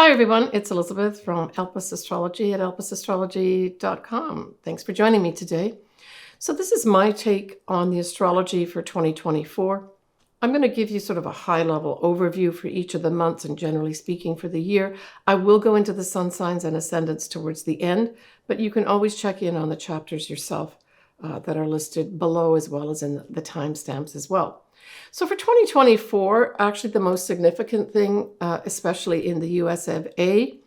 Hi everyone, it's Elizabeth from Elpis Astrology at elpisastrology.com. Thanks for joining me today. So this is my take on the astrology for 2024. I'm going to give you sort of a high-level overview for each of the months and generally speaking for the year. I will go into the sun signs and ascendants towards the end, but you can always check in on the chapters yourself that are listed below as well as in the timestamps as well. So for 2024, actually the most significant thing, especially in the US of A,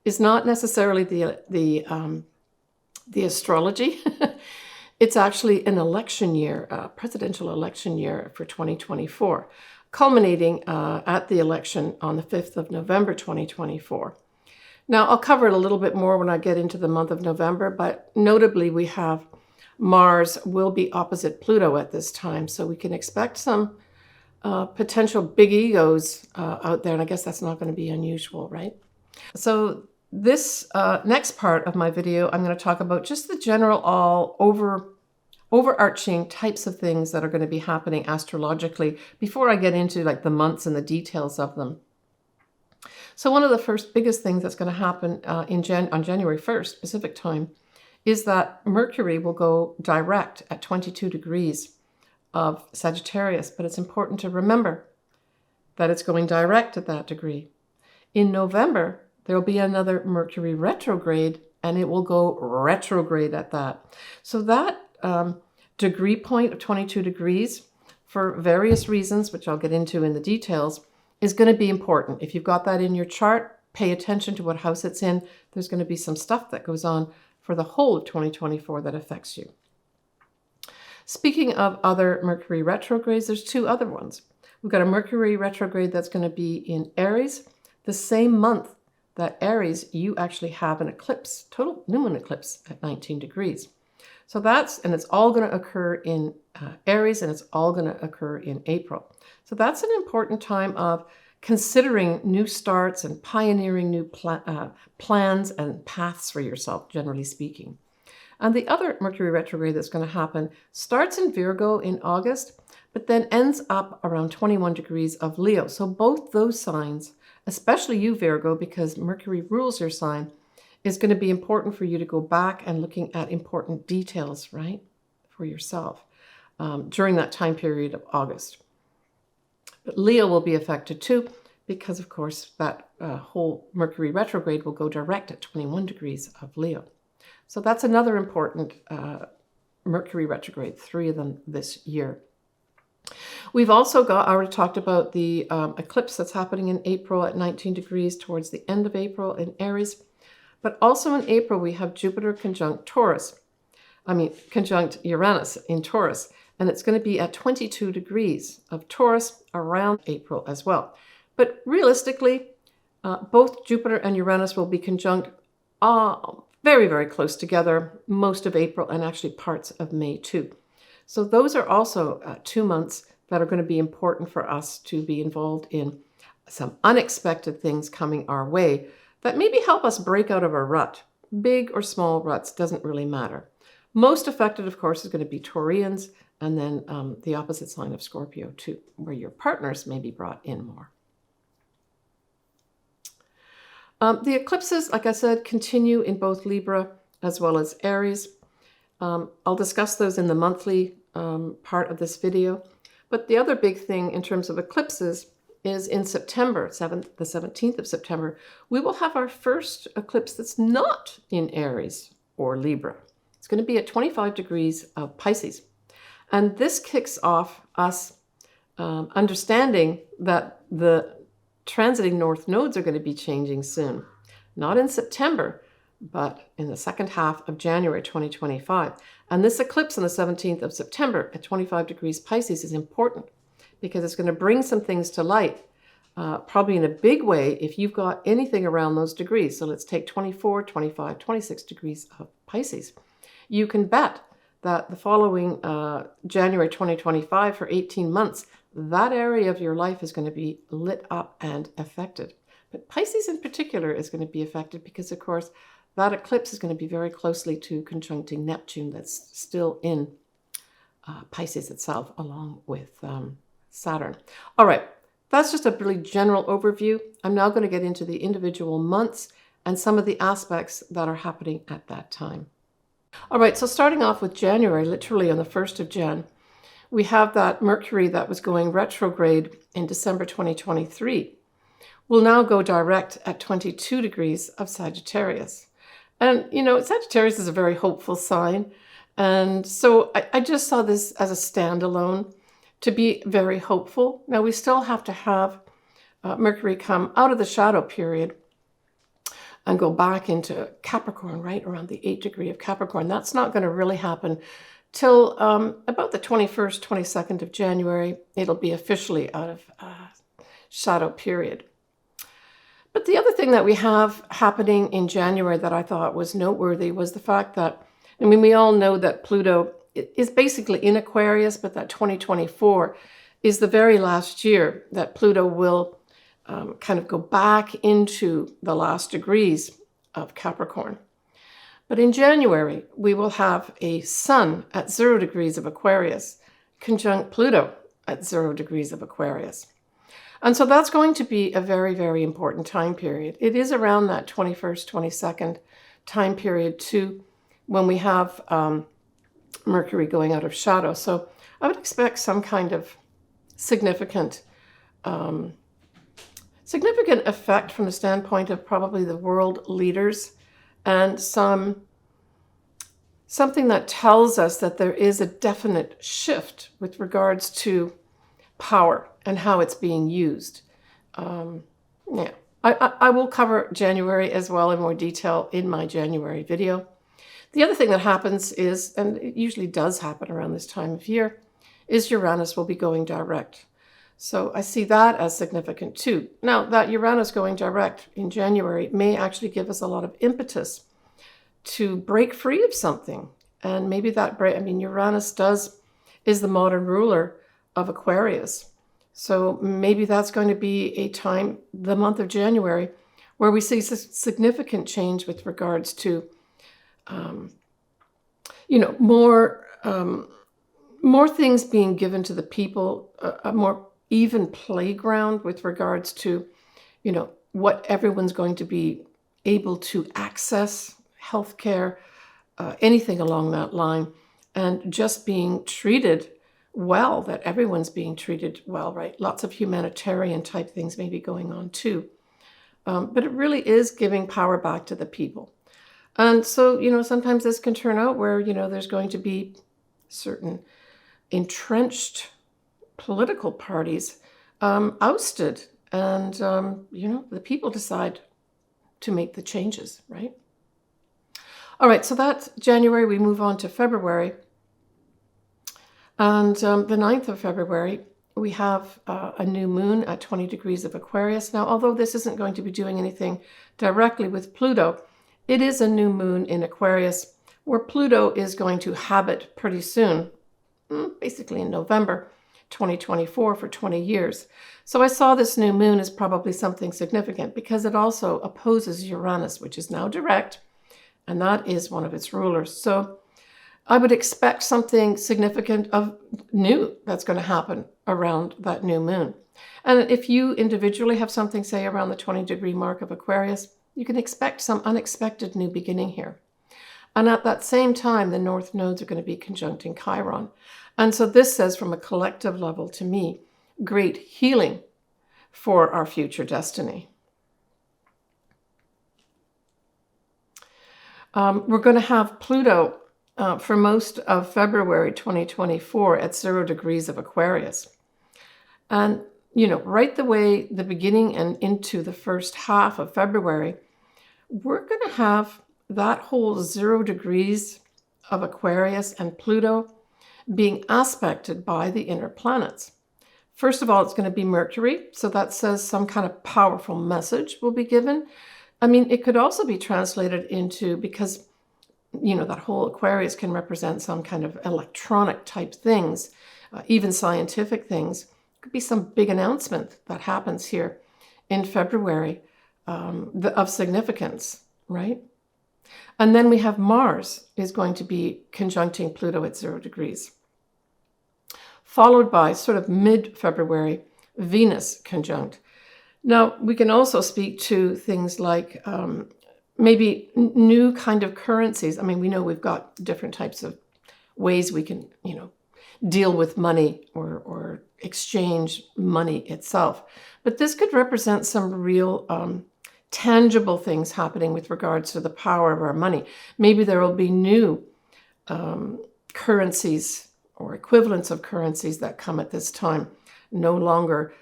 is not necessarily the astrology. It's actually an election year, a presidential election year for 2024, culminating at the election on the 5th of November 2024. Now, I'll cover it a little bit more when I get into the month of November, but notably we have Mars will be opposite Pluto at this time, so we can expect some potential big egos out there, and I guess that's not going to be unusual, right? So this next part of my video, I'm going to talk about just the general overarching types of things that are going to be happening astrologically before I get into like the months and the details of them. So one of the first biggest things that's going to happen on January 1st, Pacific time, is that Mercury will go direct at 22 degrees of Sagittarius, but it's important to remember that it's going direct at that degree. In November, there will be another Mercury retrograde, and it will go retrograde at that. So that degree point of 22 degrees, for various reasons, which I'll get into in the details, is going to be important. If you've got that in your chart, pay attention to what house it's in. There's going to be some stuff that goes on for the whole of 2024 that affects you. Speaking of other Mercury retrogrades, there's two other ones. We've got a Mercury retrograde that's going to be in Aries. The same month that Aries, you actually have an eclipse, total new moon eclipse at 19 degrees. So it's all going to occur in Aries, and it's all going to occur in April. So that's an important time of considering new starts and pioneering new plans and paths for yourself, generally speaking. And the other Mercury retrograde that's going to happen starts in Virgo in August, but then ends up around 21 degrees of Leo. So both those signs, especially you, Virgo, because Mercury rules your sign, is going to be important for you to go back and looking at important details, right, for yourself during that time period of August. But Leo will be affected too, because of course that whole Mercury retrograde will go direct at 21 degrees of Leo. So that's another important Mercury retrograde, 3 of them this year. We've also I already talked about the eclipse that's happening in April at 19 degrees towards the end of April in Aries. But also in April, we have Jupiter conjunct Uranus in Taurus. And it's going to be at 22 degrees of Taurus around April as well. But realistically, both Jupiter and Uranus will be conjunct very, very close together most of April and actually parts of May too. So those are also 2 months that are going to be important for us to be involved in some unexpected things coming our way that maybe help us break out of a rut. Big or small ruts, doesn't really matter. Most affected, of course, is going to be Taurians, and then the opposite sign of Scorpio too, where your partners may be brought in more. The eclipses, like I said, continue in both Libra as well as Aries. I'll discuss those in the monthly part of this video. But the other big thing in terms of eclipses is in September, the 17th of September, we will have our first eclipse that's not in Aries or Libra. It's going to be at 25 degrees of Pisces. And this kicks off us understanding that the transiting north nodes are going to be changing soon. Not in September, but in the second half of January 2025. And this eclipse on the 17th of September at 25 degrees Pisces is important because it's going to bring some things to light, probably in a big way if you've got anything around those degrees. So let's take 24, 25, 26 degrees of Pisces. You can bet that the following January 2025 for 18 months, that area of your life is going to be lit up and affected. But Pisces in particular is going to be affected because, of course, that eclipse is going to be very closely to conjuncting Neptune that's still in Pisces itself, along with Saturn. All right, that's just a really general overview. I'm now going to get into the individual months and some of the aspects that are happening at that time. All right, so starting off with January, literally on the 1st of Jan, we have that Mercury that was going retrograde in December 2023 will now go direct at 22 degrees of Sagittarius. And, Sagittarius is a very hopeful sign. And so I just saw this as a standalone to be very hopeful. Now, we still have to have Mercury come out of the shadow period and go back into Capricorn, right around the 8th degree of Capricorn. That's not going to really happen till about the 21st, 22nd of January. It'll be officially out of shadow period. But the other thing that we have happening in January that I thought was noteworthy was the fact that, we all know that Pluto is basically in Aquarius, but that 2024 is the very last year that Pluto will kind of go back into the last degrees of Capricorn. But in January, we will have a Sun at 0 degrees of Aquarius, conjunct Pluto at 0 degrees of Aquarius. And so that's going to be a very, very important time period. It is around that 21st, 22nd time period too, when we have Mercury going out of shadow. So I would expect some kind of significant effect from the standpoint of probably the world leaders, and something that tells us that there is a definite shift with regards to power and how it's being used. I will cover January as well in more detail in my January video. The other thing that happens is, and it usually does happen around this time of year, is Uranus will be going direct. So I see that as significant too. Now, that Uranus going direct in January may actually give us a lot of impetus to break free of something. And maybe that Uranus is the modern ruler of Aquarius. So maybe that's going to be a time, the month of January, where we see significant change with regards to, more things being given to the people, a more even playground with regards to, what everyone's going to be able to access, healthcare, anything along that line, and just being treated well, that everyone's being treated well, right? Lots of humanitarian type things may be going on too. But it really is giving power back to the people. And so, sometimes this can turn out where, there's going to be certain entrenched political parties ousted, and, the people decide to make the changes, right? All right, so that's January. We move on to February. And the 9th of February, we have a new moon at 20 degrees of Aquarius. Now, although this isn't going to be doing anything directly with Pluto, it is a new moon in Aquarius where Pluto is going to habit pretty soon, basically in November 2024 for 20 years. So I saw this new moon as probably something significant because it also opposes Uranus, which is now direct, and that is one of its rulers. So I would expect something significant of new that's going to happen around that new moon. And if you individually have something, say, around the 20-degree mark of Aquarius, you can expect some unexpected new beginning here. And at that same time, the north nodes are going to be conjuncting Chiron. And so this says, from a collective level to me, great healing for our future destiny. We're going to have Pluto for most of February 2024 at 0 degrees of Aquarius. And, right the way the beginning and into the first half of February, we're going to have that whole 0 degrees of Aquarius and Pluto being aspected by the inner planets. First of all, it's going to be Mercury. So that says some kind of powerful message will be given. It could also be translated into, because that whole Aquarius can represent some kind of electronic type things, even scientific things. It could be some big announcement that happens here in February of significance, right? And then we have Mars is going to be conjuncting Pluto at 0 degrees. Followed by, sort of mid-February, Venus conjunct. Now, we can also speak to things like maybe new kind of currencies. I mean, we know we've got different types of ways we can, deal with money or exchange money itself. But this could represent some real tangible things happening with regards to the power of our money. Maybe there will be new currencies or equivalents of currencies that come at this time. No longer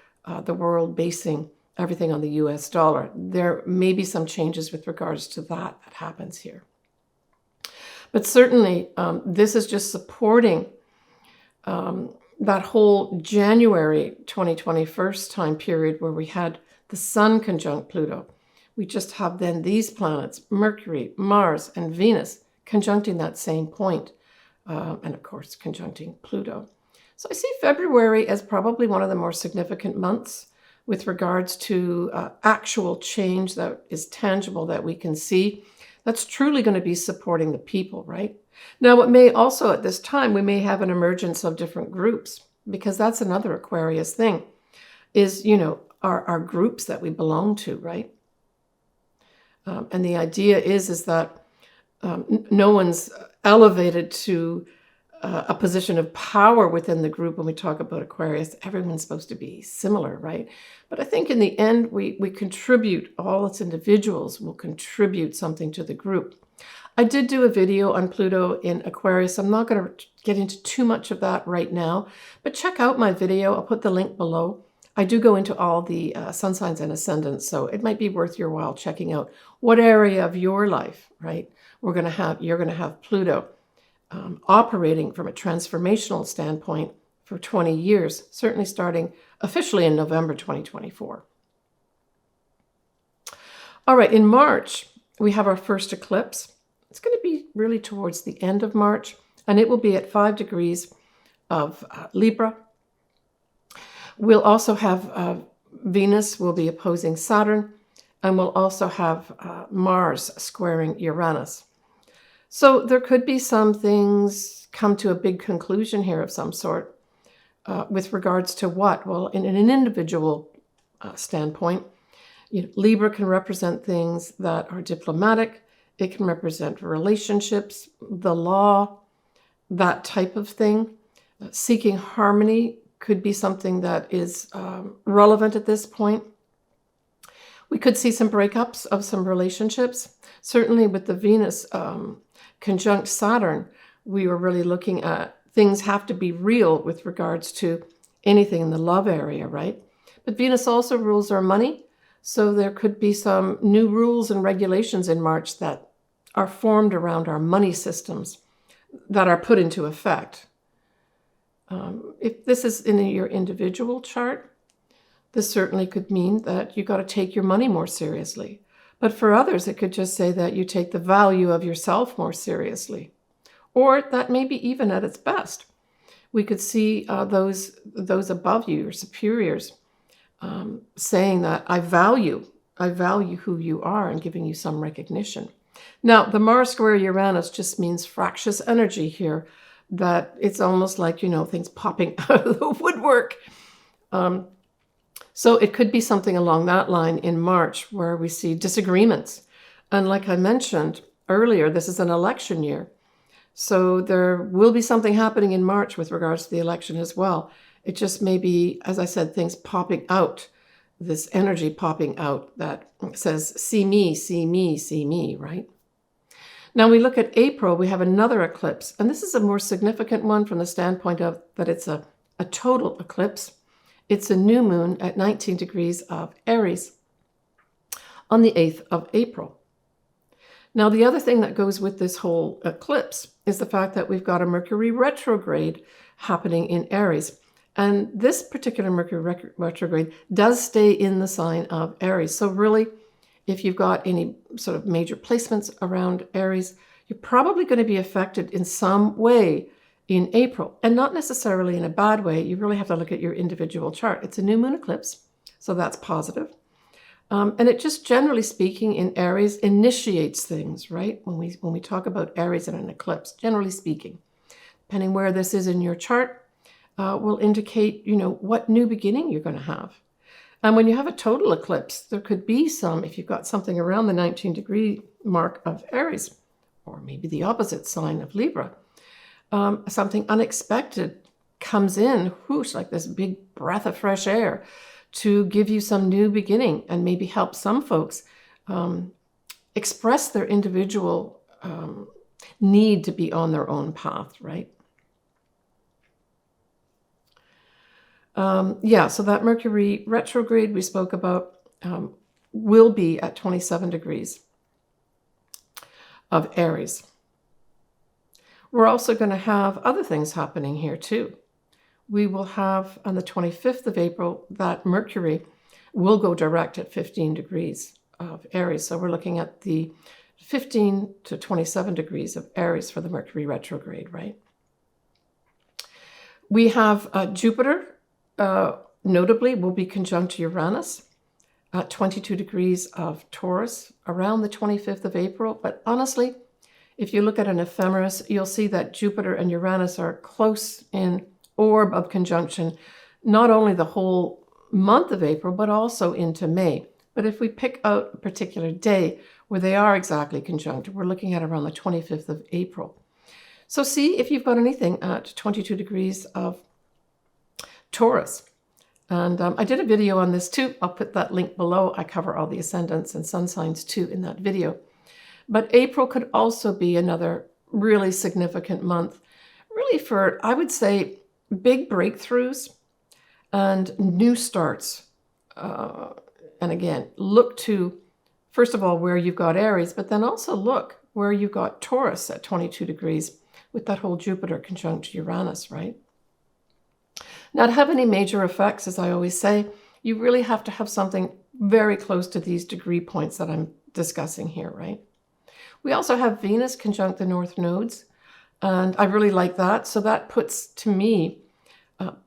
the world basing everything on the US dollar. There may be some changes with regards to that happens here. But certainly, this is just supporting that whole January 2021 time period where we had the Sun conjunct Pluto. We just have then these planets, Mercury, Mars, and Venus, conjuncting that same point, and of course, conjuncting Pluto. So I see February as probably one of the more significant months with regards to actual change that is tangible that we can see. That's truly going to be supporting the people, right? Now, what may also at this time, we may have an emergence of different groups, because that's another Aquarius thing, is, our groups that we belong to, right? And the idea is that no one's elevated to a position of power within the group. When we talk about Aquarius, everyone's supposed to be similar, right? But I think in the end, we contribute, all its individuals will contribute something to the group. I did do a video on Pluto in Aquarius. I'm not going to get into too much of that right now, but check out my video. I'll put the link below. I do go into all the sun signs and ascendants, so it might be worth your while checking out what area of your life, right, you're going to have Pluto operating from a transformational standpoint for 20 years, certainly starting officially in November 2024. All right, in March, we have our first eclipse. It's going to be really towards the end of March, and it will be at 5 degrees of Libra. We'll also have Venus will be opposing Saturn, and we'll also have Mars squaring Uranus. So there could be some things come to a big conclusion here of some sort with regards to what? Well, in an individual standpoint, Libra can represent things that are diplomatic. It can represent relationships, the law, that type of thing. Seeking harmony could be something that is relevant at this point. We could see some breakups of some relationships. Certainly with the Venus conjunct Saturn, we were really looking at things have to be real with regards to anything in the love area, right? But Venus also rules our money. So there could be some new rules and regulations in March that are formed around our money systems that are put into effect. If this is in your individual chart, this certainly could mean that you got to take your money more seriously. But for others, it could just say that you take the value of yourself more seriously. Or that may be even at its best. We could see those above you, your superiors, saying that I value who you are and giving you some recognition. Now, the Mars square Uranus just means fractious energy here, that it's almost like, things popping out of the woodwork. So it could be something along that line in March where we see disagreements. And like I mentioned earlier, this is an election year. So there will be something happening in March with regards to the election as well. It just may be, as I said, things popping out, this energy popping out that says, see me, see me, see me, right? Now we look at April, we have another eclipse. And this is a more significant one from the standpoint of that it's a total eclipse. It's a new moon at 19 degrees of Aries on the 8th of April. Now, the other thing that goes with this whole eclipse is the fact that we've got a Mercury retrograde happening in Aries. And this particular Mercury retrograde does stay in the sign of Aries. So really, if you've got any sort of major placements around Aries, you're probably going to be affected in some way in April, and not necessarily in a bad way. You really have to look at your individual chart. It's a new moon eclipse, so that's positive. And it just, generally speaking, in Aries initiates things, right? When we talk about Aries in an eclipse, generally speaking, depending where this is in your chart, will indicate, what new beginning you're going to have. And when you have a total eclipse, there could be some, if you've got something around the 19-degree mark of Aries, or maybe the opposite sign of Libra, something unexpected comes in, whoosh, like this big breath of fresh air to give you some new beginning and maybe help some folks express their individual need to be on their own path, right? So that Mercury retrograde we spoke about will be at 27 degrees of Aries. We're also going to have other things happening here too. We will have on the 25th of April that Mercury will go direct at 15 degrees of Aries. So we're looking at the 15 to 27 degrees of Aries for the Mercury retrograde, right? We have Jupiter, notably, will be conjunct Uranus at 22 degrees of Taurus around the 25th of April. But honestly, if you look at an ephemeris, you'll see that Jupiter and Uranus are close in orb of conjunction, not only the whole month of April, but also into May. But if we pick out a particular day where they are exactly conjunct, we're looking at around the 25th of April. So see if you've got anything at 22 degrees of Taurus. And I did a video on this too. I'll put that link below. I cover all the ascendants and sun signs too in that video. But April could also be another really significant month, really for, I would say, big breakthroughs and new starts. And again, look to, first of all, where you've got Aries, but then also look where you've got Taurus at 22 degrees with that whole Jupiter conjunct Uranus, right? Now, to have any major effects, as I always say, you really have to have something very close to these degree points that I'm discussing here, right? We also have Venus conjunct the North nodes, and I really like that. So that puts, to me,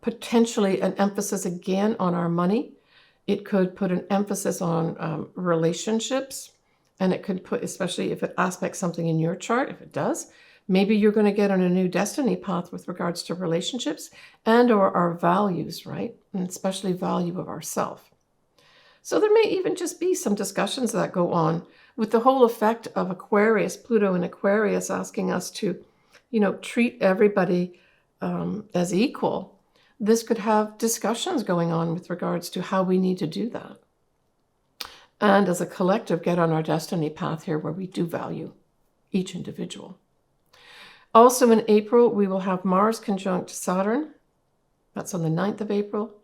potentially an emphasis again on our money. It could put an emphasis on relationships, and it could put, especially if it aspects something in your chart, if it does, maybe you're going to get on a new destiny path with regards to relationships and or our values, right? And especially value of ourself. So there may even just be some discussions that go on with the whole effect of Aquarius, Pluto and Aquarius asking us to, treat everybody as equal. This could have discussions going on with regards to how we need to do that. And as a collective, get on our destiny path here where we do value each individual. Also in April, we will have Mars conjunct Saturn. That's on the 9th of April.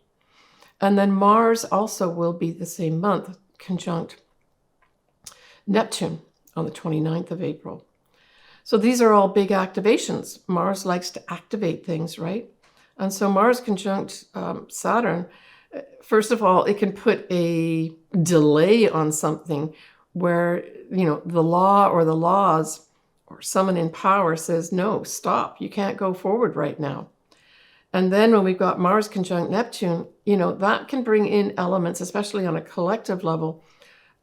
And then Mars also will be the same month conjunct Neptune on the 29th of April. So these are all big activations. Mars likes to activate things, right? And so Mars conjunct Saturn, first of all, it can put a delay on something where, the law or the laws or someone in power says, no, stop, you can't go forward right now. And then when we've got Mars conjunct Neptune, that can bring in elements, especially on a collective level,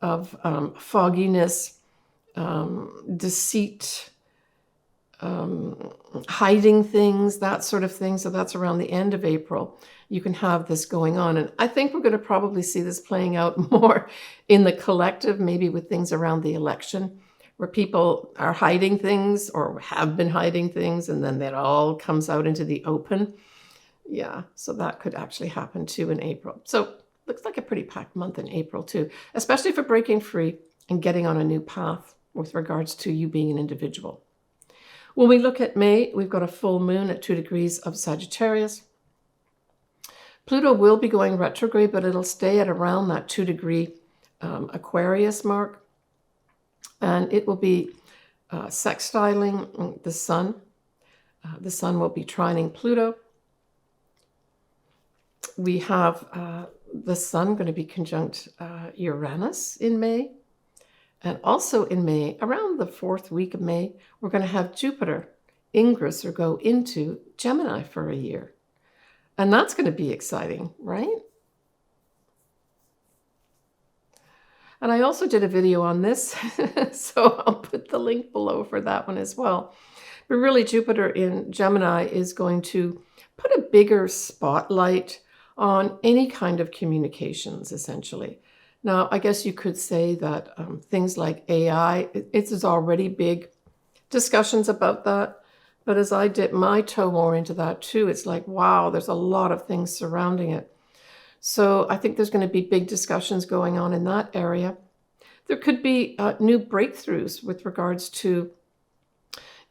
of fogginess, deceit, hiding things, that sort of thing. So that's around the end of April. You can have this going on. And I think we're going to probably see this playing out more in the collective, maybe with things around the election, where people are hiding things or have been hiding things, and then that all comes out into the open. Yeah, so that could actually happen too in April. So looks like a pretty packed month in April too, especially for breaking free and getting on a new path with regards to you being an individual. When we look at May, we've got a full moon at 2 degrees of Sagittarius. Pluto will be going retrograde, but it'll stay at around that 2-degree Aquarius mark. And it will be sextiling the sun. The sun will be trining Pluto. We have the sun going to be conjunct Uranus in May. And also in May, around the 4th week of May, we're going to have Jupiter ingress or go into Gemini for a year. And that's going to be exciting, right? And I also did a video on this, so I'll put the link below for that one as well. But really, Jupiter in Gemini is going to put a bigger spotlight on any kind of communications, essentially. Now, I guess you could say that things like AI, it's already big discussions about that. But as I dip my toe more into that too, it's like, wow, there's a lot of things surrounding it. So I think there's going to be big discussions going on in that area. There could be new breakthroughs with regards to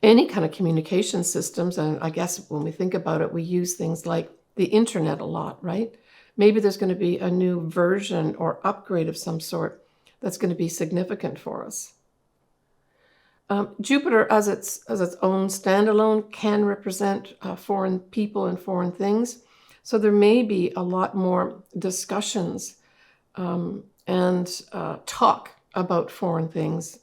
any kind of communication systems. And I guess when we think about it, we use things like the internet a lot, right? Maybe there's going to be a new version or upgrade of some sort that's going to be significant for us. Jupiter, as its own standalone, can represent foreign people and foreign things. So there may be a lot more discussions and talk about foreign things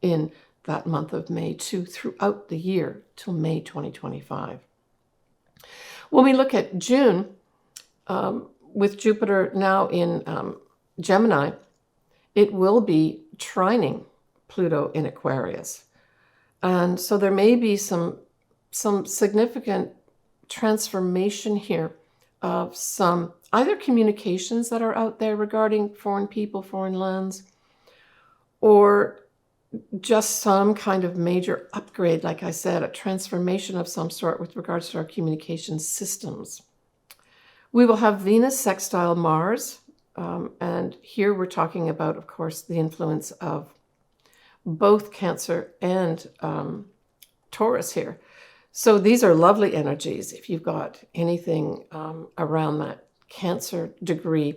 in that month of May too, throughout the year till May 2025. When we look at June, with Jupiter now in Gemini, it will be trining Pluto in Aquarius. And so there may be some significant transformation here of some either communications that are out there regarding foreign people, foreign lands, or just some kind of major upgrade, like I said, a transformation of some sort with regards to our communication systems. We will have Venus sextile Mars, and here we're talking about, of course, the influence of both Cancer and Taurus here. So these are lovely energies. If you've got anything around that Cancer degree,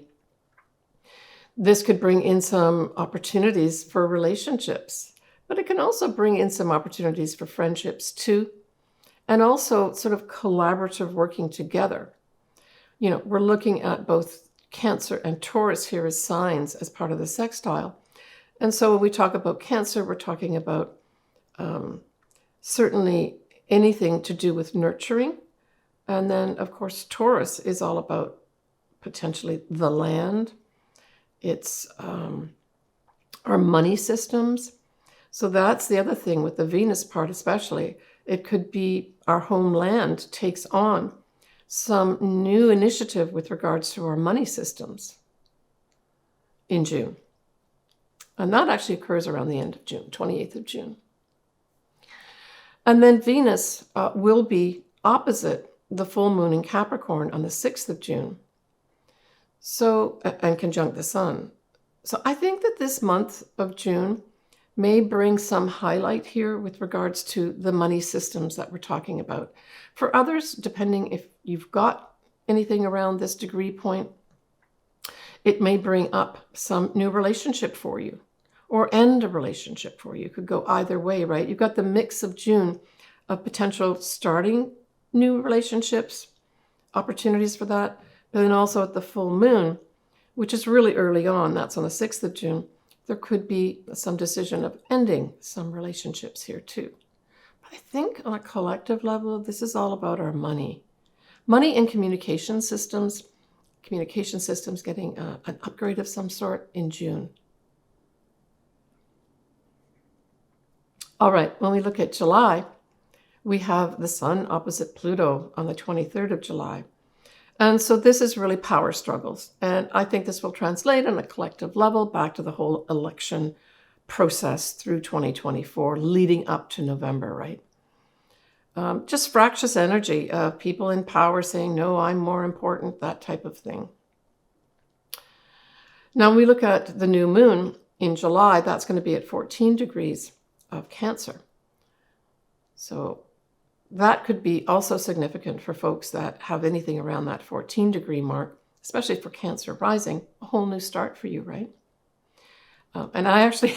this could bring in some opportunities for relationships, but it can also bring in some opportunities for friendships too, and also sort of collaborative working together. You know, we're looking at both Cancer and Taurus here as signs as part of the sextile. And so when we talk about Cancer, we're talking about certainly anything to do with nurturing. And then, of course, Taurus is all about potentially the land. It's our money systems. So that's the other thing with the Venus part especially. It could be our homeland takes on some new initiative with regards to our money systems in June. And that actually occurs around the end of June, 28th of June. And then Venus will be opposite the full moon in Capricorn on the 6th of June. So, and conjunct the sun. So I think that this month of June may bring some highlight here with regards to the money systems that we're talking about. For others, depending if you've got anything around this degree point, it may bring up some new relationship for you or end a relationship for you. It could go either way, right? You've got the mix of June of potential starting new relationships, opportunities for that, but then also at the full moon, which is really early on, that's on the 6th of June, there could be some decision of ending some relationships here too. But I think on a collective level, this is all about our money. Money and communication systems getting an upgrade of some sort in June. All right, when we look at July, we have the sun opposite Pluto on the 23rd of July. And so this is really power struggles. And I think this will translate on a collective level back to the whole election process through 2024, leading up to November, right? Just fractious energy of people in power saying, no, I'm more important, that type of thing. Now we look at the new moon in July, that's going to be at 14 degrees of Cancer. So that could be also significant for folks that have anything around that 14 degree mark, especially for Cancer rising, a whole new start for you, right? And I actually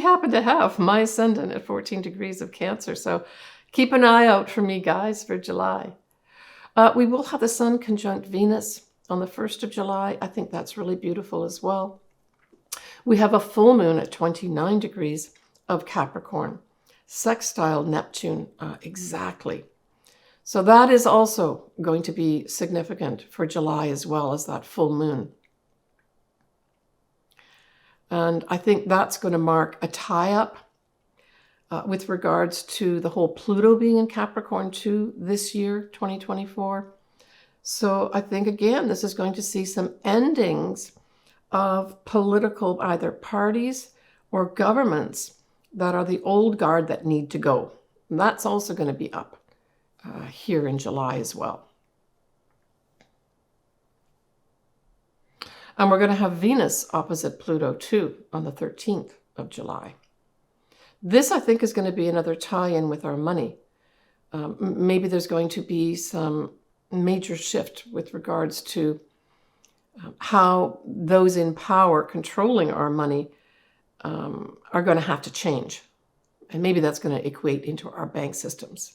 happen to have my ascendant at 14 degrees of Cancer. So keep an eye out for me, guys, for July. We will have the sun conjunct Venus on the 1st of July. I think that's really beautiful as well. We have a full moon at 29 degrees of Capricorn. Sextile Neptune exactly. So that is also going to be significant for July as well as that full moon. And I think that's going to mark a tie-up with regards to the whole Pluto being in Capricorn too this year, 2024. So I think, again, this is going to see some endings of political either parties or governments that are the old guard that need to go. And that's also going to be up here in July as well. And we're going to have Venus opposite Pluto too on the 13th of July. This, I think, is going to be another tie-in with our money. Maybe there's going to be some major shift with regards to how those in power controlling our money are going to have to change. And maybe that's going to equate into our bank systems.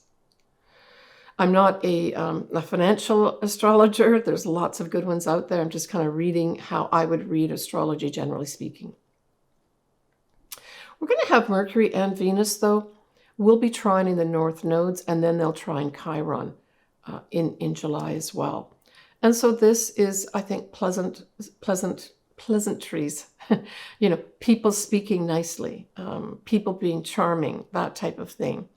I'm not a financial astrologer. There's lots of good ones out there. I'm just kind of reading how I would read astrology, generally speaking. We're going to have Mercury and Venus, though, will be trining the north nodes, and then they'll trine Chiron in July as well. And so this is, I think, pleasantries, people speaking nicely, people being charming, that type of thing.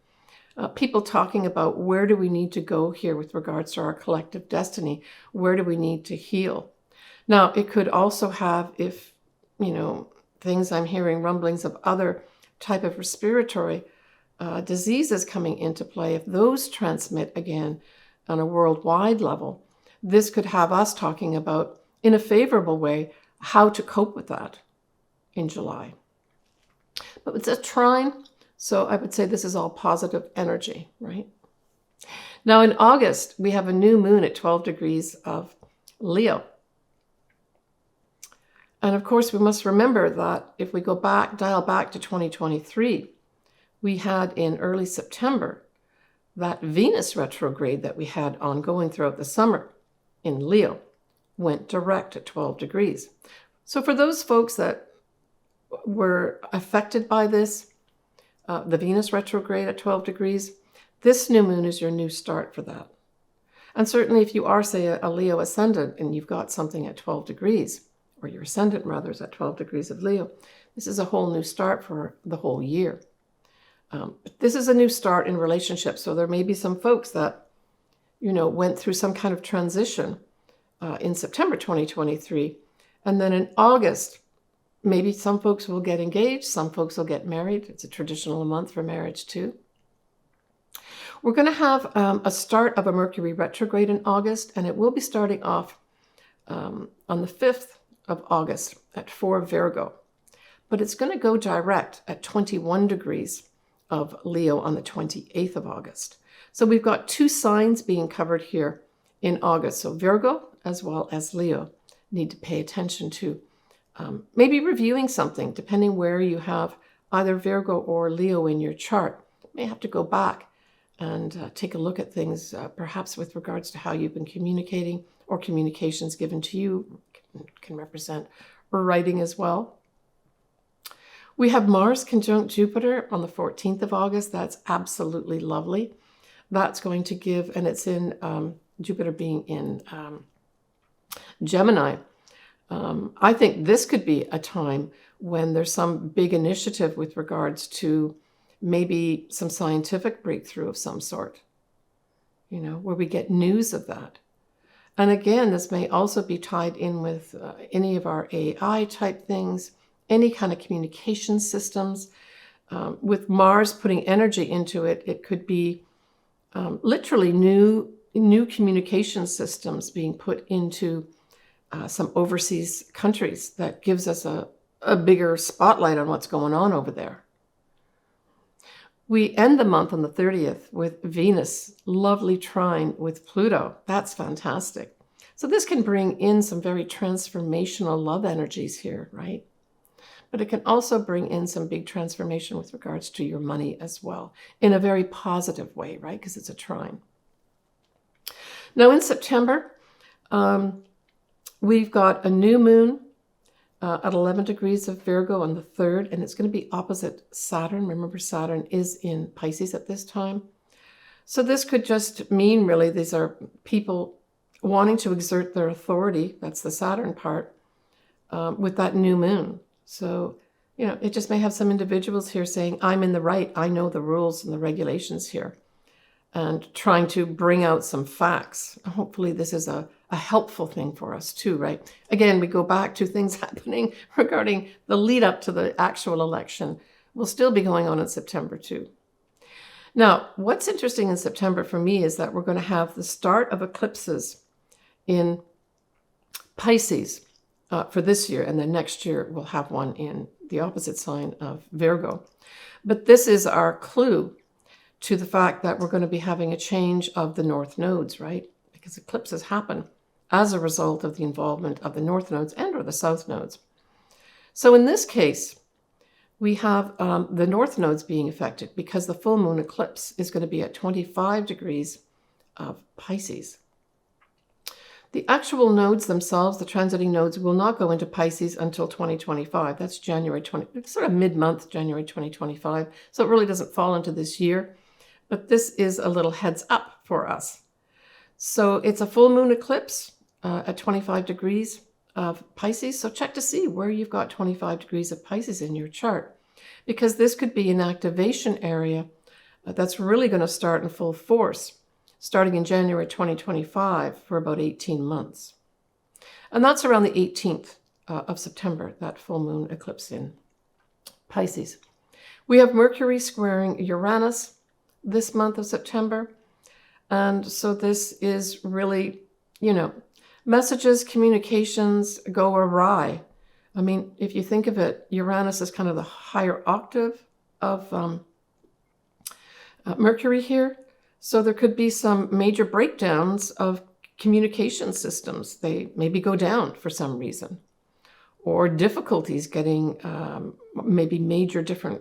People talking about where do we need to go here with regards to our collective destiny? Where do we need to heal? Now, it could also have, if, things I'm hearing, rumblings of other type of respiratory diseases coming into play, if those transmit again on a worldwide level, this could have us talking about, in a favorable way, how to cope with that in July. But it's a trine, so I would say this is all positive energy, right? Now in August, we have a new moon at 12 degrees of Leo. And of course, we must remember that if we dial back to 2023, we had in early September that Venus retrograde that we had ongoing throughout the summer in Leo went direct at 12 degrees. So for those folks that were affected by this, the Venus retrograde at 12 degrees, this new moon is your new start for that. And certainly if you are, say, a Leo ascendant and you've got something at 12 degrees, or your ascendant rather is at 12 degrees of Leo, this is a whole new start for the whole year. But this is a new start in relationships. So there may be some folks that, went through some kind of transition in September 2023. And then in August, maybe some folks will get engaged, some folks will get married. It's a traditional month for marriage too. We're going to have a start of a Mercury retrograde in August, and it will be starting off on the 5th of August at 4 Virgo. But it's going to go direct at 21 degrees of Leo on the 28th of August. So we've got two signs being covered here in August. So Virgo as well as Leo need to pay attention to maybe reviewing something, depending where you have either Virgo or Leo in your chart. You may have to go back and take a look at things, perhaps with regards to how you've been communicating, or communications given to you can represent writing as well. We have Mars conjunct Jupiter on the 14th of August. That's absolutely lovely. That's going to give, and it's in Jupiter being in Gemini. I think this could be a time when there's some big initiative with regards to maybe some scientific breakthrough of some sort, where we get news of that. And again, this may also be tied in with any of our AI type things, any kind of communication systems. With Mars putting energy into it, it could be literally new communication systems being put into some overseas countries that gives us a bigger spotlight on what's going on over there. We end the month on the 30th with Venus, lovely trine with Pluto. That's fantastic. So this can bring in some very transformational love energies here, right? But it can also bring in some big transformation with regards to your money as well, in a very positive way, right? Because it's a trine. Now in September, we've got a new moon at 11 degrees of Virgo on the 3rd, and it's going to be opposite Saturn. Remember, Saturn is in Pisces at this time. So this could just mean, really, these are people wanting to exert their authority, that's the Saturn part, with that new moon. So, it just may have some individuals here saying, I'm in the right, I know the rules and the regulations here, and trying to bring out some facts. Hopefully this is a helpful thing for us too, right? Again, we go back to things happening regarding the lead up to the actual election. Will still be going on in September too. Now, what's interesting in September for me is that we're going to have the start of eclipses in Pisces for this year, and then next year we'll have one in the opposite sign of Virgo. But this is our clue to the fact that we're going to be having a change of the north nodes, right? Because eclipses happen as a result of the involvement of the north nodes and or the south nodes. So in this case, we have the north nodes being affected because the full moon eclipse is going to be at 25 degrees of Pisces. The actual nodes themselves, the transiting nodes, will not go into Pisces until 2025. That's January 20, sort of mid-month, January 2025. So it really doesn't fall into this year. But this is a little heads up for us. So it's a full moon eclipse at 25 degrees of Pisces. So check to see where you've got 25 degrees of Pisces in your chart, because this could be an activation area that's really going to start in full force starting in January 2025 for about 18 months. And that's around the 18th of September, that full moon eclipse in Pisces. We have Mercury squaring Uranus this month of September. And so this is really, messages, communications go awry. I mean, if you think of it, Uranus is kind of the higher octave of Mercury here. So there could be some major breakdowns of communication systems. They maybe go down for some reason, or difficulties getting maybe major different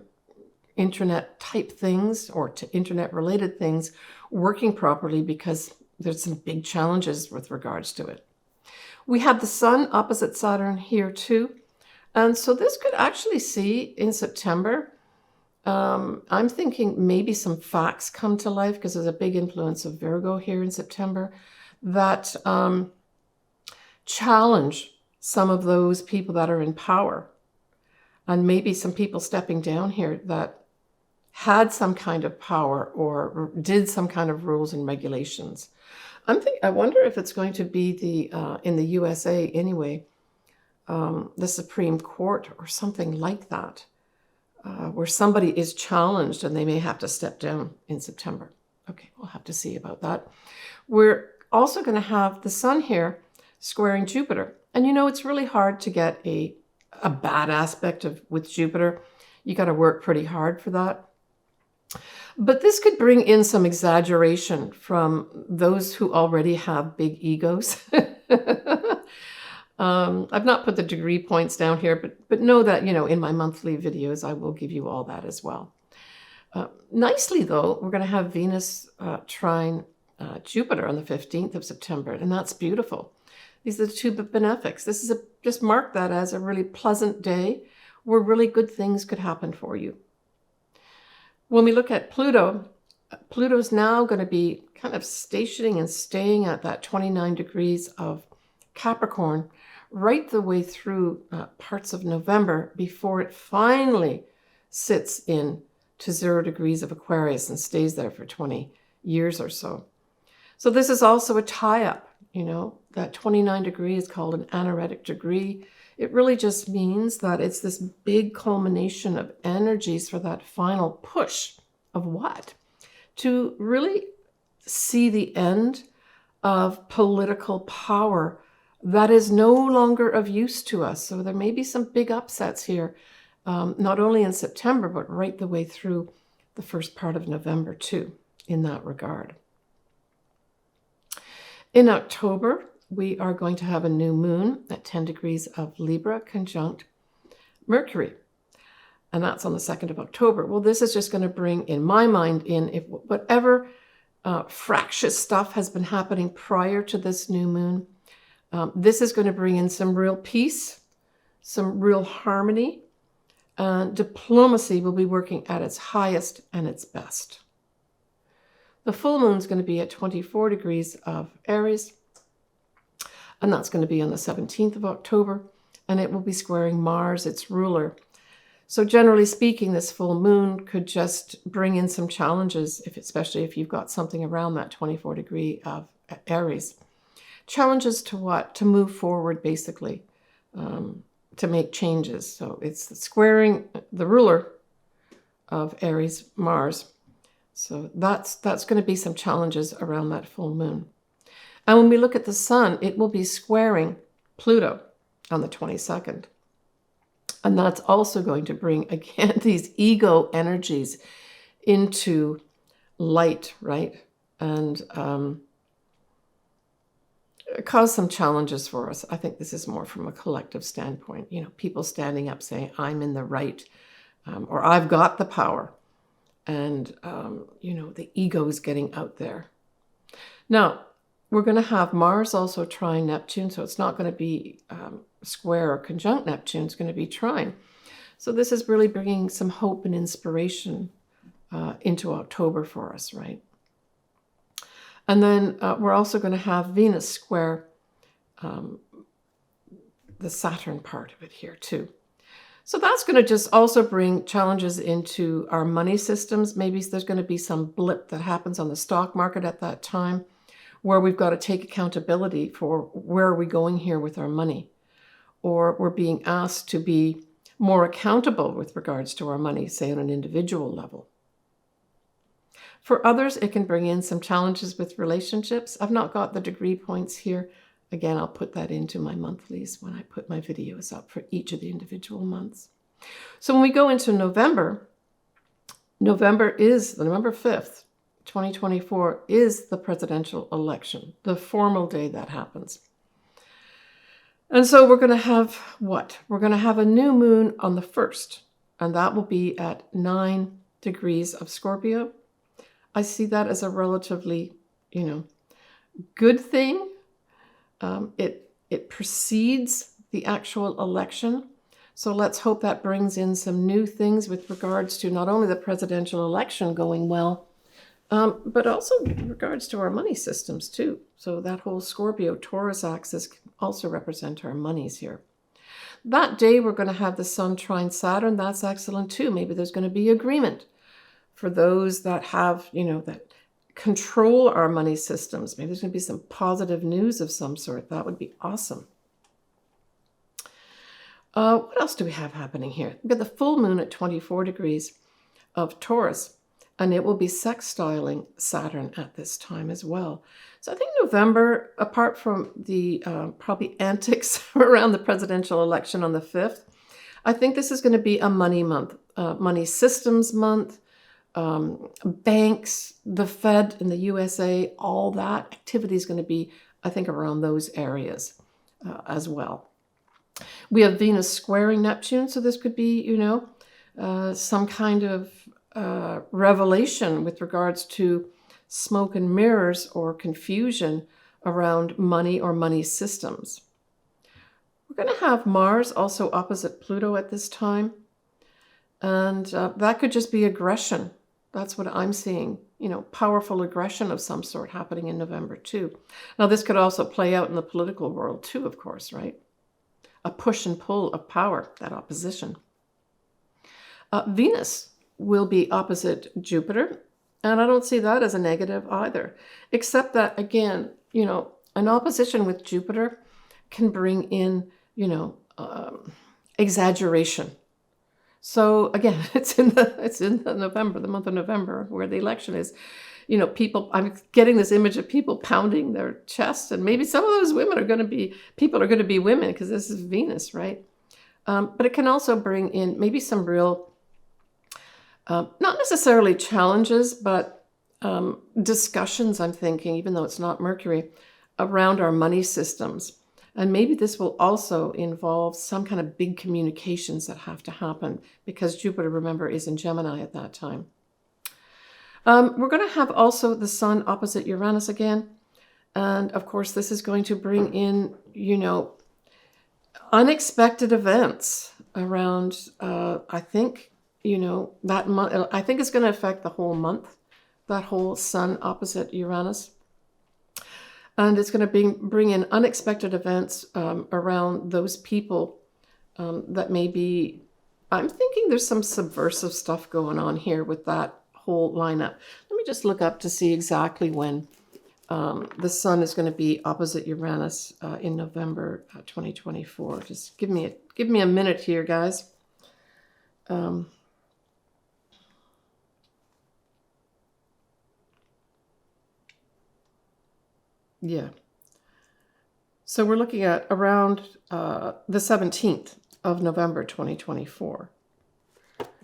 internet type things or to internet related things working properly because there's some big challenges with regards to it. We have the sun opposite Saturn here too. And so this could actually see in September, I'm thinking maybe some facts come to life because there's a big influence of Virgo here in September that challenge some of those people that are in power, and maybe some people stepping down here that had some kind of power or did some kind of rules and regulations. I wonder if it's going to be the in the USA anyway, the Supreme Court or something like that, where somebody is challenged and they may have to step down in September. Okay, we'll have to see about that. We're also going to have the sun here squaring Jupiter. And it's really hard to get a bad aspect with Jupiter. You got to work pretty hard for that. But this could bring in some exaggeration from those who already have big egos. I've not put the degree points down here, but know that, in my monthly videos, I will give you all that as well. Nicely, though, we're going to have Venus trine Jupiter on the 15th of September, and that's beautiful. These are the two benefics. This is just mark that as a really pleasant day where really good things could happen for you. When we look at Pluto, Pluto's now going to be kind of stationing and staying at that 29 degrees of Capricorn right the way through parts of November before it finally sits in to 0 degrees of Aquarius and stays there for 20 years or so. So this is also a tie-up, that 29 degree is called an anaretic degree. It really just means that it's this big culmination of energies for that final push of what? To really see the end of political power that is no longer of use to us. So there may be some big upsets here, not only in September, but right the way through the first part of November too, in that regard. In October, we are going to have a new moon at 10 degrees of Libra conjunct Mercury. And that's on the 2nd of October. Well, this is just going to bring, in my mind, if whatever fractious stuff has been happening prior to this new moon, this is going to bring in some real peace, some real harmony, and diplomacy will be working at its highest and its best. The full moon is going to be at 24 degrees of Aries, and that's going to be on the 17th of October, and it will be squaring Mars, its ruler. So generally speaking, this full moon could just bring in some challenges, especially if you've got something around that 24 degree of Aries. Challenges to what? To move forward, basically, to make changes. So it's squaring the ruler of Aries, Mars. So that's going to be some challenges around that full moon. And when we look at the sun, it will be squaring Pluto on the 22nd. And that's also going to bring, again, these ego energies into light, right? And cause some challenges for us. I think this is more from a collective standpoint. You know, people standing up saying, I'm in the right, or I've got the power. And, you know, the ego is getting out there. Now, we're going to have Mars also trine Neptune, so it's not going to be square or conjunct Neptune, it's going to be trine. So this is really bringing some hope and inspiration into October for us, right? And then we're also going to have Venus square the Saturn part of it here too. So that's going to just also bring challenges into our money systems. Maybe there's going to be some blip that happens on the stock market at that time where we've got to take accountability for where are we going here with our money. Or we're being asked to be more accountable with regards to our money, say on an individual level. For others, it can bring in some challenges with relationships. I've not got the degree points here. Again, I'll put that into my monthlies when I put my videos up for each of the individual months. So when we go into November, November 5th, 2024 is the presidential election, the formal day that happens. And so we're going to have what? We're going to have a new moon on the 1st, and that will be at 9 degrees of Scorpio. I see that as a relatively, good thing. It precedes the actual election. So let's hope that brings in some new things with regards to not only the presidential election going well, but also in regards to our money systems too. So that whole Scorpio-Taurus axis can also represent our monies here. That day we're going to have the Sun trine Saturn. That's excellent too. Maybe there's going to be agreement for those that have, that control our money systems. Maybe there's going to be some positive news of some sort. That would be awesome. What else do we have happening here? We've got the full moon at 24 degrees of Taurus, and it will be sextiling Saturn at this time as well. So I think November, apart from the probably antics around the presidential election on the 5th, I think this is going to be a money month, money systems month. Banks, the Fed in the USA, all that activity is going to be, I think, around those areas as well. We have Venus squaring Neptune, so this could be, some kind of revelation with regards to smoke and mirrors or confusion around money or money systems. We're going to have Mars also opposite Pluto at this time, and that could just be aggression. That's what I'm seeing, powerful aggression of some sort happening in November too. Now, this could also play out in the political world too, of course, right? A push and pull of power, that opposition. Venus will be opposite Jupiter, and I don't see that as a negative either, except that, again, an opposition with Jupiter can bring in, exaggeration. So again, it's in the November, the month of November, where the election is. People. I'm getting this image of people pounding their chest, and maybe some of those women are going to be women because this is Venus, right? But it can also bring in maybe some real, not necessarily challenges, but discussions. I'm thinking, even though it's not Mercury, around our money systems. And maybe this will also involve some kind of big communications that have to happen because Jupiter, remember, is in Gemini at that time. We're going to have also the Sun opposite Uranus again. And of course, this is going to bring in, unexpected events around, I think, that month. I think it's going to affect the whole month, that whole Sun opposite Uranus. And it's going to bring in unexpected events around those people that may be, I'm thinking there's some subversive stuff going on here with that whole lineup. Let me just look up to see exactly when the sun is going to be opposite Uranus in November 2024. Just give me a minute here, guys. Yeah. So we're looking at around the 17th of November 2024.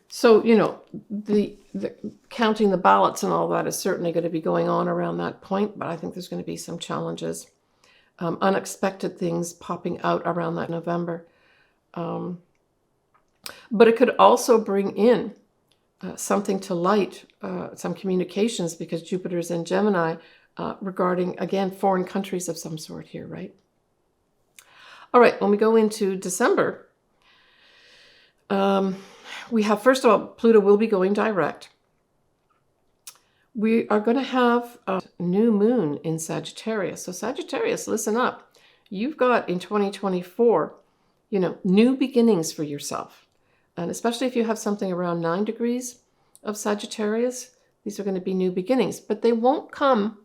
So, you know, the counting the ballots and all that is certainly going to be going on around that point, but I think there's going to be some challenges, unexpected things popping out around that November. But it could also bring in something to light, some communications, because Jupiter's in Gemini regarding, again, foreign countries of some sort here, right? All right, when we go into December, we have, first of all, Pluto will be going direct. We are going to have a new moon in Sagittarius. So Sagittarius, listen up. You've got in 2024, you know, new beginnings for yourself. And especially if you have something around 9 degrees of Sagittarius, these are going to be new beginnings. But they won't come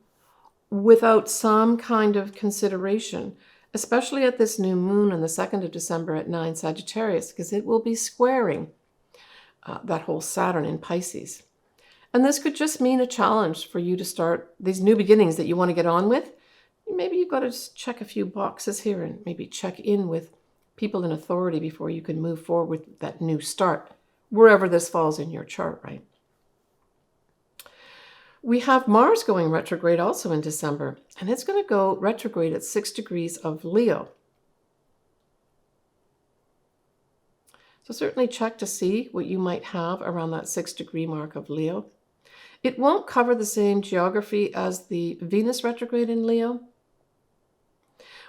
without some kind of consideration, especially at this new moon on the 2nd of December at 9 Sagittarius, because it will be squaring that whole Saturn in Pisces. And this could just mean a challenge for you to start these new beginnings that you want to get on with. Maybe you've got to just check a few boxes here and maybe check in with people in authority before you can move forward with that new start, wherever this falls in your chart, right? We have Mars going retrograde also in December, and it's going to go retrograde at 6 degrees of Leo. So certainly check to see what you might have around that 6-degree mark of Leo. It won't cover the same geography as the Venus retrograde in Leo.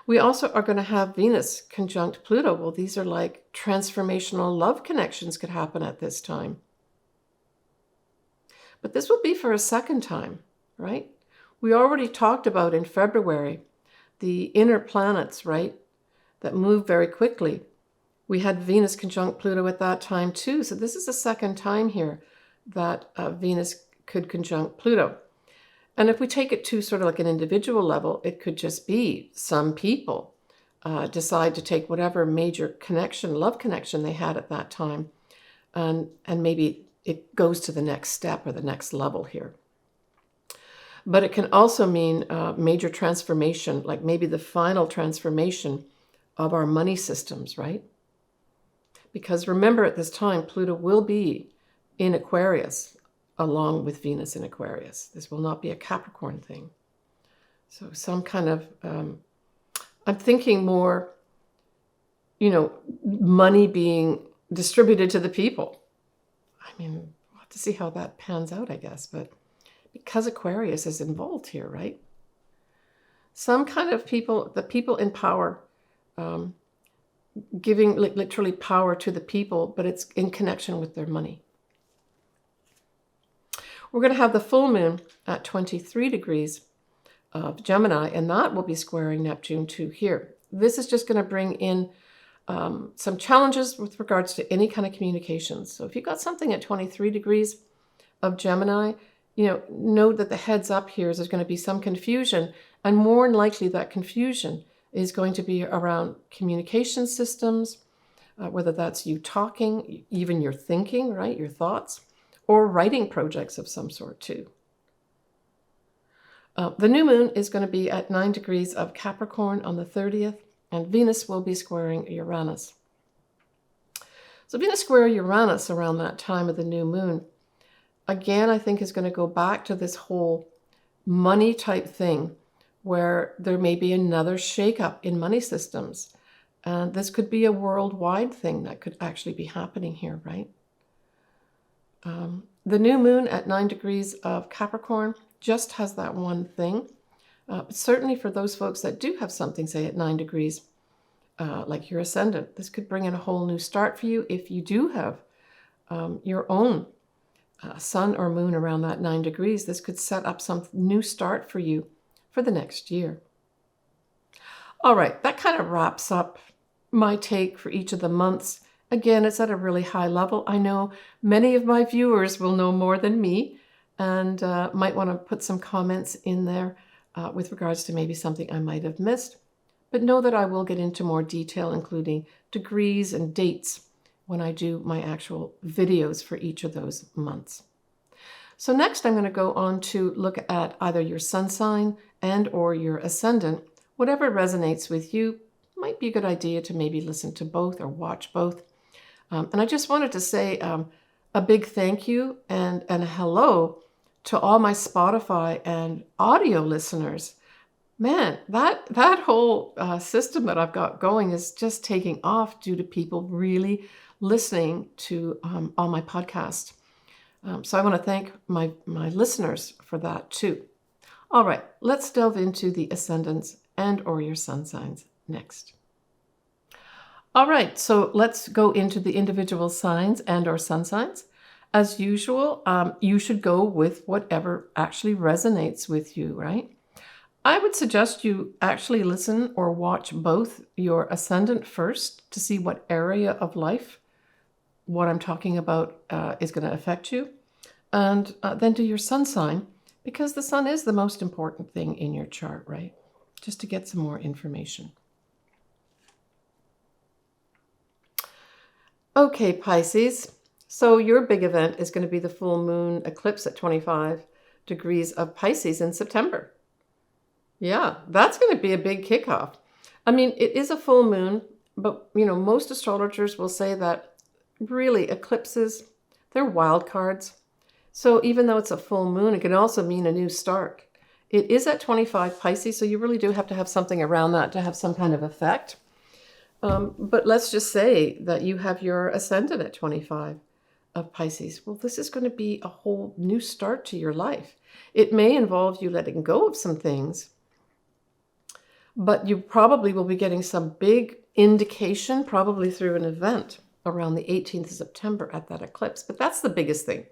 We also are going to have Venus conjunct Pluto. Well, these are like transformational love connections could happen at this time. But this will be for a second time, right? We already talked about in February the inner planets, right, that move very quickly. We had Venus conjunct Pluto at that time too. So this is the second time here that Venus could conjunct Pluto. And if we take it to sort of like an individual level, it could just be some people decide to take whatever major connection, love connection they had at that time, and maybe it goes to the next step or the next level here. But it can also mean major transformation, like maybe the final transformation of our money systems, right? Because remember, at this time, Pluto will be in Aquarius along with Venus in Aquarius. This will not be a Capricorn thing. So some kind of, I'm thinking more, you know, money being distributed to the people. I mean, we'll have to see how that pans out, I guess. But because Aquarius is involved here, right? Some kind of people, the people in power, giving literally power to the people, but it's in connection with their money. We're going to have the full moon at 23 degrees of Gemini, and that will be squaring Neptune too here. This is just going to bring in some challenges with regards to any kind of communications. So if you've got something at 23 degrees of Gemini, you know, note that the heads up here is there's going to be some confusion, and more than likely that confusion is going to be around communication systems, whether that's you talking, even your thinking, right, your thoughts, or writing projects of some sort too. The new moon is going to be at 9 degrees of Capricorn on the 30th, and Venus will be squaring Uranus. So Venus square Uranus around that time of the new moon, again, I think is going to go back to this whole money type thing where there may be another shakeup in money systems. And this could be a worldwide thing that could actually be happening here, right? The new moon at 9 degrees of Capricorn just has that one thing. But certainly for those folks that do have something, say at 9 degrees, like your ascendant, this could bring in a whole new start for you. If you do have your own sun or moon around that 9 degrees, this could set up some new start for you for the next year. All right, that kind of wraps up my take for each of the months Again, it's at a really high level. I know many of my viewers will know more than me and might want to put some comments in there with regards to maybe something I might have missed. But know that I will get into more detail, including degrees and dates, when I do my actual videos for each of those months. So next I'm going to go on to look at either your sun sign and or your ascendant. Whatever resonates with you, might be a good idea to maybe listen to both or watch both. And I just wanted to say a big thank you and a hello to all my Spotify and audio listeners. Man, that whole system that I've got going is just taking off due to people really listening to all my podcasts. So I want to thank my listeners for that too. All right, let's delve into the ascendants and or your sun signs next. All right, so let's go into the individual signs and or sun signs. As usual, you should go with whatever actually resonates with you, right? I would suggest you actually listen or watch both your ascendant first to see what area of life what I'm talking about is going to affect you, and then do your sun sign, because the sun is the most important thing in your chart, right? Just to get some more information. Okay, Pisces. So your big event is going to be the full moon eclipse at 25 degrees of Pisces in September. Yeah, that's going to be a big kickoff. I mean, it is a full moon, but most astrologers will say that really eclipses, they're wild cards. So even though it's a full moon, it can also mean a new start. It is at 25 Pisces, so you really do have to have something around that to have some kind of effect. But let's just say that you have your ascendant at 25 of Pisces. Well, this is going to be a whole new start to your life. It may involve you letting go of some things, but you probably will be getting some big indication, probably through an event around the 18th of September at that eclipse. But that's the biggest thing.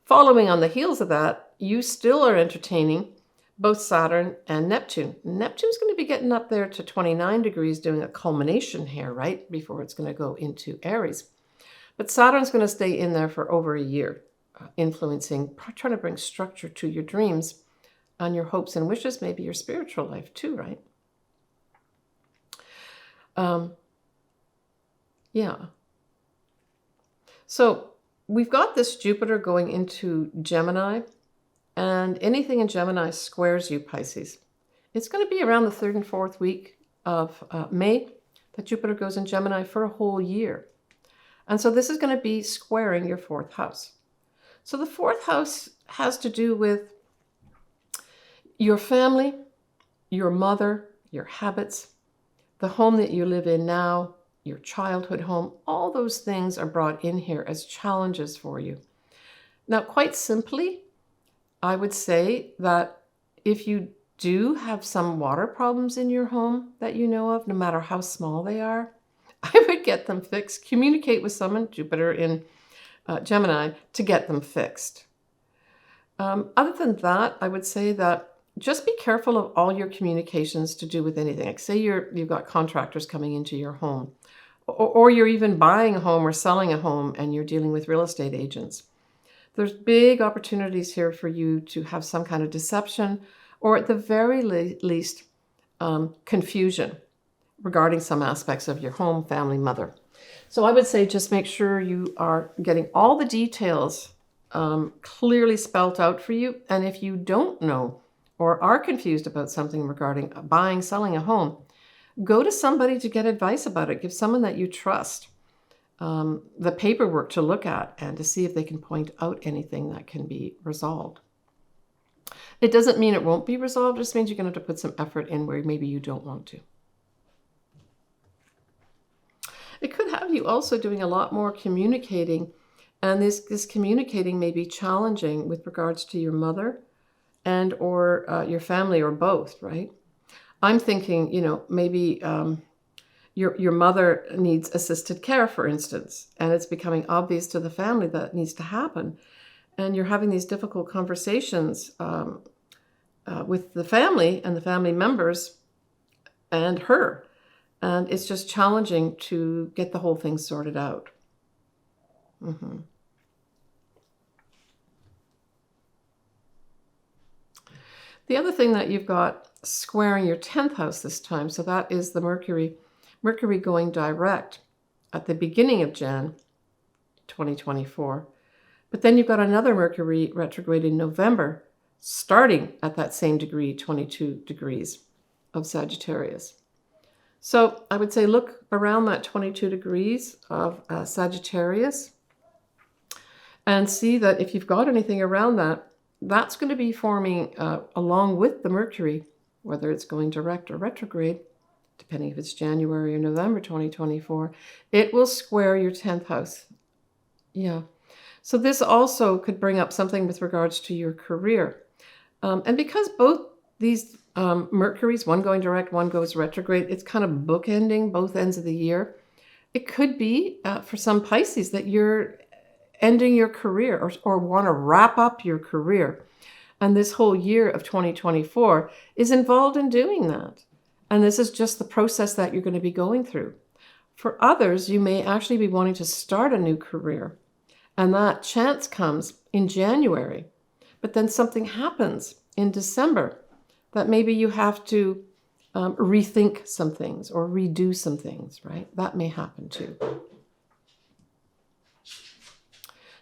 Following on the heels of that, you still are entertaining both Saturn and Neptune. Neptune's going to be getting up there to 29 degrees, doing a culmination here, right, before it's going to go into Aries. But Saturn's going to stay in there for over a year, influencing, trying to bring structure to your dreams and your hopes and wishes, maybe your spiritual life too, right? Yeah. So we've got this Jupiter going into Gemini, and anything in Gemini squares you, Pisces. It's going to be around the 3rd and 4th week of May that Jupiter goes in Gemini for a whole year. And so this is going to be squaring your 4th house. So the 4th house has to do with your family, your mother, your habits, the home that you live in now, your childhood home. All those things are brought in here as challenges for you. Now, quite simply, I would say that if you do have some water problems in your home that you know of, no matter how small they are, I would get them fixed. Communicate with someone, Jupiter in Gemini, to get them fixed. Other than that, I would say that just be careful of all your communications to do with anything. Like say you've got contractors coming into your home, or you're even buying a home or selling a home and you're dealing with real estate agents. There's big opportunities here for you to have some kind of deception, or at the very least, confusion regarding some aspects of your home, family, mother. So I would say just make sure you are getting all the details clearly spelt out for you. And if you don't know or are confused about something regarding buying, selling a home, go to somebody to get advice about it. Give someone that you trust the paperwork to look at and to see if they can point out anything that can be resolved. It doesn't mean it won't be resolved. It just means you're going to have to put some effort in where maybe you don't want to. It could have you also doing a lot more communicating, and this communicating may be challenging with regards to your mother and or your family, or both, right? I'm thinking, maybe your mother needs assisted care, for instance, and it's becoming obvious to the family that needs to happen. And you're having these difficult conversations with the family and the family members and her. And it's just challenging to get the whole thing sorted out. The other thing that you've got squaring your 10th house this time, so that is the Mercury going direct at the beginning of Jan 2024. But then you've got another Mercury retrograde in November, starting at that same degree, 22 degrees of Sagittarius. So I would say look around that 22 degrees of Sagittarius and see that if you've got anything around that, that's going to be forming along with the Mercury, whether it's going direct or retrograde, depending if it's January or November 2024, it will square your 10th house. Yeah. So this also could bring up something with regards to your career. And because both these Mercuries, one going direct, one goes retrograde, it's kind of bookending both ends of the year. It could be for some Pisces that you're ending your career or want to wrap up your career. And this whole year of 2024 is involved in doing that. And this is just the process that you're going to be going through. For others, you may actually be wanting to start a new career. And that chance comes in January. But then something happens in December that maybe you have to rethink some things or redo some things, right? That may happen too.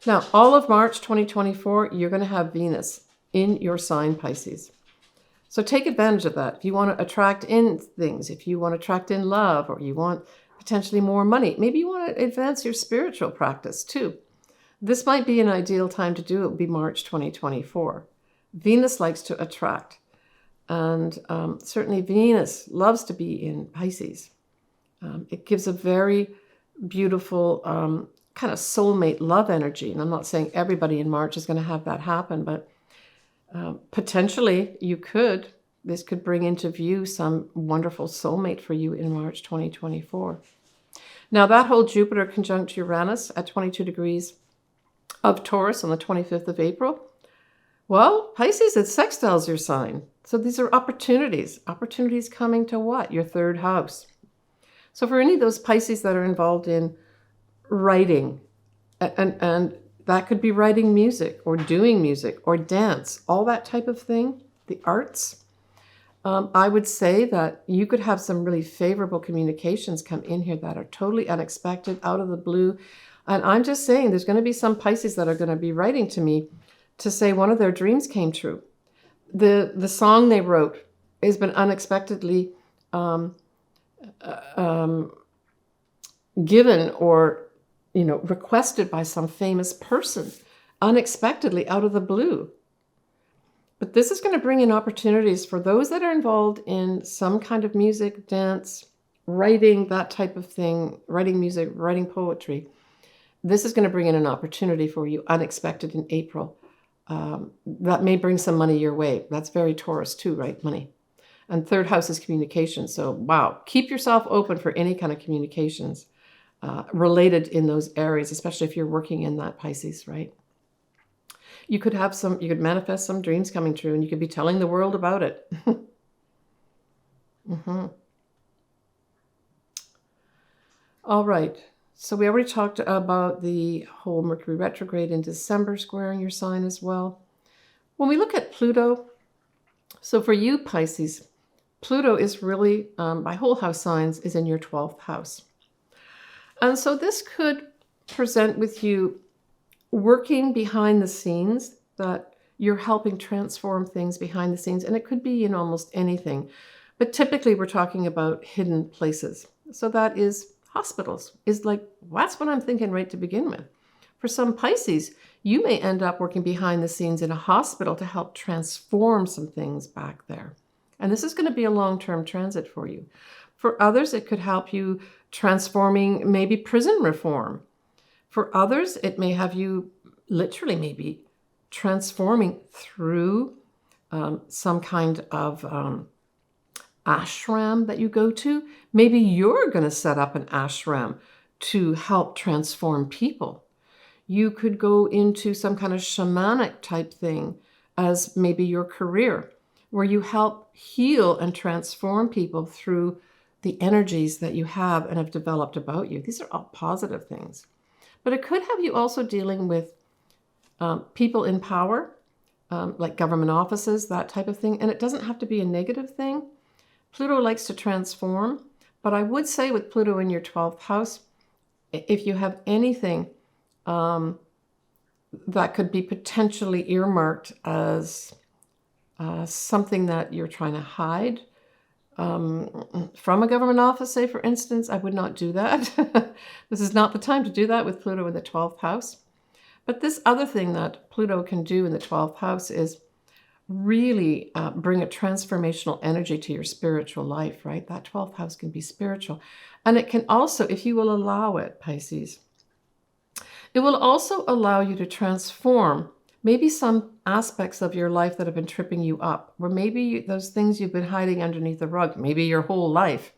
Now, all of March 2024, you're going to have Venus in your sign, Pisces. So take advantage of that. If you want to attract in things, if you want to attract in love, or you want potentially more money, maybe you want to advance your spiritual practice too. This might be an ideal time to do it. It would be March 2024. Venus likes to attract. And certainly Venus loves to be in Pisces. It gives a very beautiful kind of soulmate love energy. And I'm not saying everybody in March is going to have that happen, but potentially this could bring into view some wonderful soulmate for you in March 2024. Now that whole Jupiter conjunct Uranus at 22 degrees of Taurus on the 25th of April, well, Pisces, it sextiles your sign. So these are opportunities coming to what? Your third house. So for any of those Pisces that are involved in writing, and that could be writing music or doing music or dance, all that type of thing, the arts, I would say that you could have some really favorable communications come in here that are totally unexpected, out of the blue. And I'm just saying there's going to be some Pisces that are going to be writing to me to say one of their dreams came true. The song they wrote has been unexpectedly given or requested by some famous person, unexpectedly out of the blue. But this is going to bring in opportunities for those that are involved in some kind of music, dance, writing, that type of thing, writing music, writing poetry. This is going to bring in an opportunity for you, unexpected in April. That may bring some money your way. That's very Taurus too, right? Money. And third house is communication. So, wow, keep yourself open for any kind of communications related in those areas, especially if you're working in that Pisces, right? You could manifest some dreams coming true, and you could be telling the world about it. All right. So we already talked about the whole Mercury retrograde in December squaring your sign as well. When we look at Pluto, so for you Pisces, Pluto is really, by whole house signs, is in your 12th house. And so this could present with you working behind the scenes, that you're helping transform things behind the scenes. And it could be in almost anything. But typically we're talking about hidden places. So that is hospitals, that's what I'm thinking right to begin with. For some Pisces, you may end up working behind the scenes in a hospital to help transform some things back there. And this is going to be a long-term transit for you. For others, it could help you transforming maybe prison reform. For others, it may have you literally maybe transforming through some kind of ashram that you go to. Maybe you're going to set up an ashram to help transform people. You could go into some kind of shamanic type thing as maybe your career, where you help heal and transform people through the energies that you have and have developed about you. These are all positive things. But it could have you also dealing with people in power, like government offices, that type of thing. And it doesn't have to be a negative thing. Pluto likes to transform. But I would say with Pluto in your 12th house, if you have anything that could be potentially earmarked as something that you're trying to hide from a government office, say, for instance, I would not do that. This is not the time to do that with Pluto in the 12th house. But this other thing that Pluto can do in the 12th house is really bring a transformational energy to your spiritual life, right? That 12th house can be spiritual. And it can also, if you will allow it, Pisces, it will also allow you to transform maybe some aspects of your life that have been tripping you up, or maybe those things you've been hiding underneath the rug, maybe your whole life.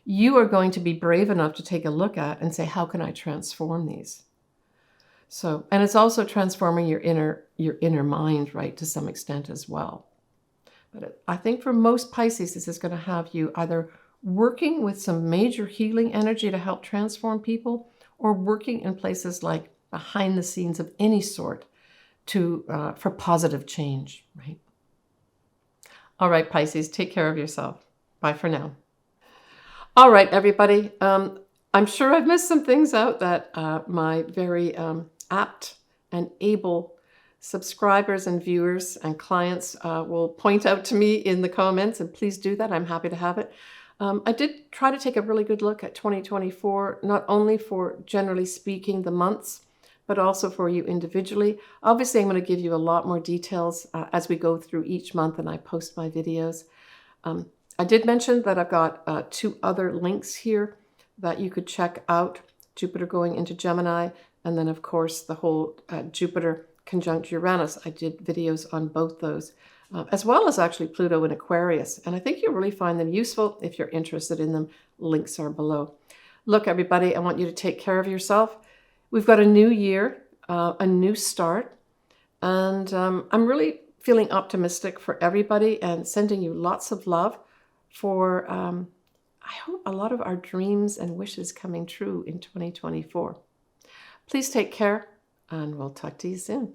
You are going to be brave enough to take a look at and say, how can I transform these? So, and it's also transforming your inner mind, right, to some extent as well. But I think for most Pisces, this is going to have you either working with some major healing energy to help transform people, or working in places like behind the scenes of any sort for positive change, right? All right, Pisces, take care of yourself. Bye for now. All right, everybody. I'm sure I've missed some things out that my very apt and able subscribers and viewers and clients will point out to me in the comments, and please do that. I'm happy to have it. I did try to take a really good look at 2024, not only for, generally speaking, the months, but also for you individually. Obviously, I'm going to give you a lot more details as we go through each month and I post my videos. I did mention that I've got 2 other links here that you could check out. Jupiter going into Gemini, and then, of course, the whole Jupiter conjunct Uranus. I did videos on both those, as well as actually Pluto in Aquarius. And I think you'll really find them useful if you're interested in them. Links are below. Look, everybody, I want you to take care of yourself. We've got a new year, a new start, and I'm really feeling optimistic for everybody and sending you lots of love for, I hope, a lot of our dreams and wishes coming true in 2024. Please take care, and we'll talk to you soon.